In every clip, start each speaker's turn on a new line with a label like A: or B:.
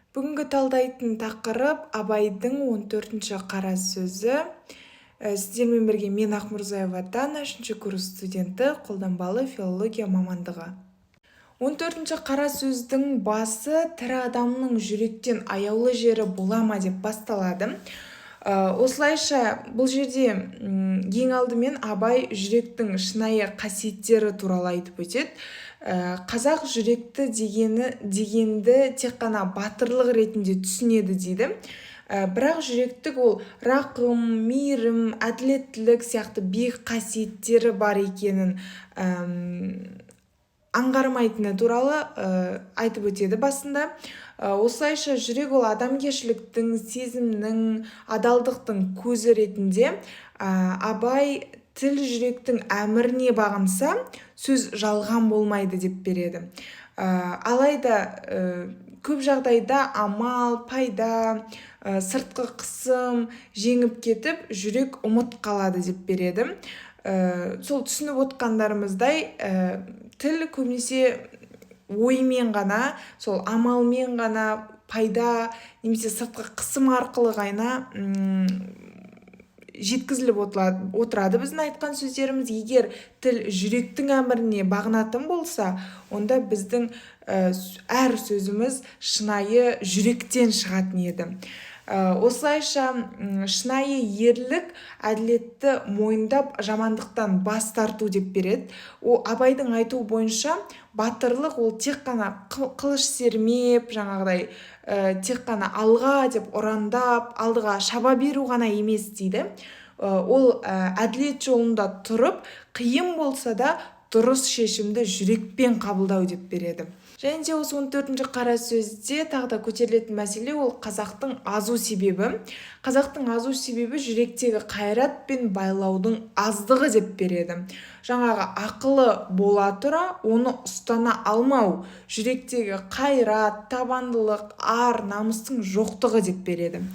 A: Бүгінгі талдайтын тақырып Абайдың 14-ші қара сөзі. Сіздермен бірге мен Ақмұрзаева Дана, 3-ші курс студенті, қолданбалы филология мамандығы. 14-ші қара сөздің басы тірі адамның жүректен аяулы жері бола ма деп басталады. Осылайша бұл жерде ең алдымен Абай жүректің шынайы қасиеттері туралы айтып өтеді. Қазақ жүректі дегенді тек қана батырлық ретінде түсінеді дейді. Бірақ жүректік ол рақым, мейірім, әділеттілік сияқты биік қасиеттері бар екенін аңғармайтыны туралы айтып өтеді басында. Осылайша жүрек ол адамгершіліктің, сезімнің, адалдықтың көзі ретінде. Абай тіл жүректің әміріне бағынса, сөз жалған болмайды деп береді. Алайда көп жағдайда амал, пайда, сыртқы қысым жеңіп кетіп, жүрек ұмыт қалады деп береді. Сол түсініп отқандарымыздай, тіл көбінесе оймен ғана, сол амалмен ғана, пайда немесе сыртқы қысым арқылы ғана жеткізіліп отырады. Біздің айтқан сөздеріміз егер тіл жүректің әміріне бағынатын болса, онда біздің әр сөзіміз шынайы жүректен шығатын еді. Осылайша шынайы ерлік әділетті мойындап жамандықтан бас тарту деп береді. Абайдың айтуы бойынша батырлық ол тек қана қылыш сермеп, жаңағыдай тек қана алға деп ұрандап, алдыға шаба беру ғана емес дейді. Ол әділет жолында тұрып, қиын болса да дұрыс шешімді жүрекпен қабылдау деп береді. Және де осы 14-ші қара сөзде тағы да көтерілетін мәселе ол қазақтың азу себебі. Қазақтың азу себебі жүректегі қайрат пен байлаудың аздығы деп береді. Жаңағы ақылы бола тұра, оны ұстана алмау, жүректегі қайрат, табандылық, ар, намыстың жоқтығы деп береді.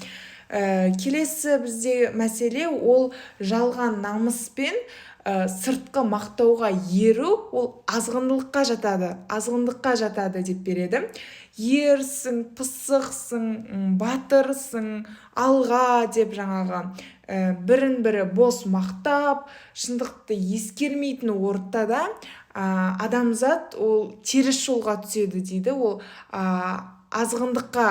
A: Келесі бізде мәселе ол жалған намыспен сыртқы мақтауға еру, ол азғындыққа жатады деп береді. Ерсің, пысықсың, батырсың, алға деп жаңағы бірін-бірі бос мақтап, шындықты ескермейтін ортада адамзат ол теріс жолға түседі дейді. Ол азғындыққа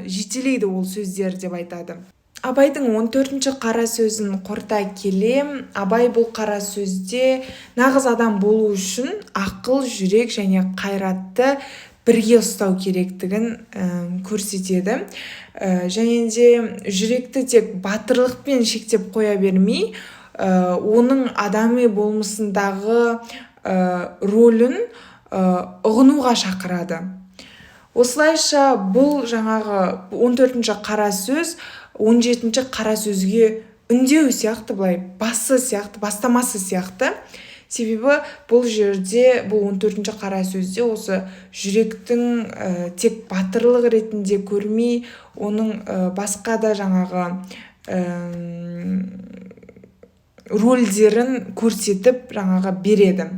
A: жетелейді ол сөздер деп айтады. Абайдың 14-ші қара сөзін қорыта келе, Абай бұл қара сөзде нағыз адам болу үшін ақыл, жүрек және қайратты бірге ұстау керектігін көрсетеді. Және де жүректі тек батырлықпен шектеп қоя бермей, оның адами болмысындағы рөлін ұғынуға шақырады. Осылайша бұл жаңағы 14-ші қара сөз 17-ші қара сөзге үндеу сияқты, бастамасы сияқты. Себебі бұл жерде, бұл 14-ші қара сөзде осы жүректің тек батырлық ретінде көрмей, оның басқа да жаңағы рөлдерін көрсетіп жаңағы береді.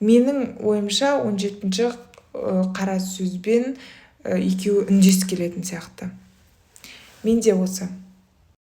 A: Менің ойымша 17-ші қара сөзбен екеуі үндес келетін сияқты. Менде осы.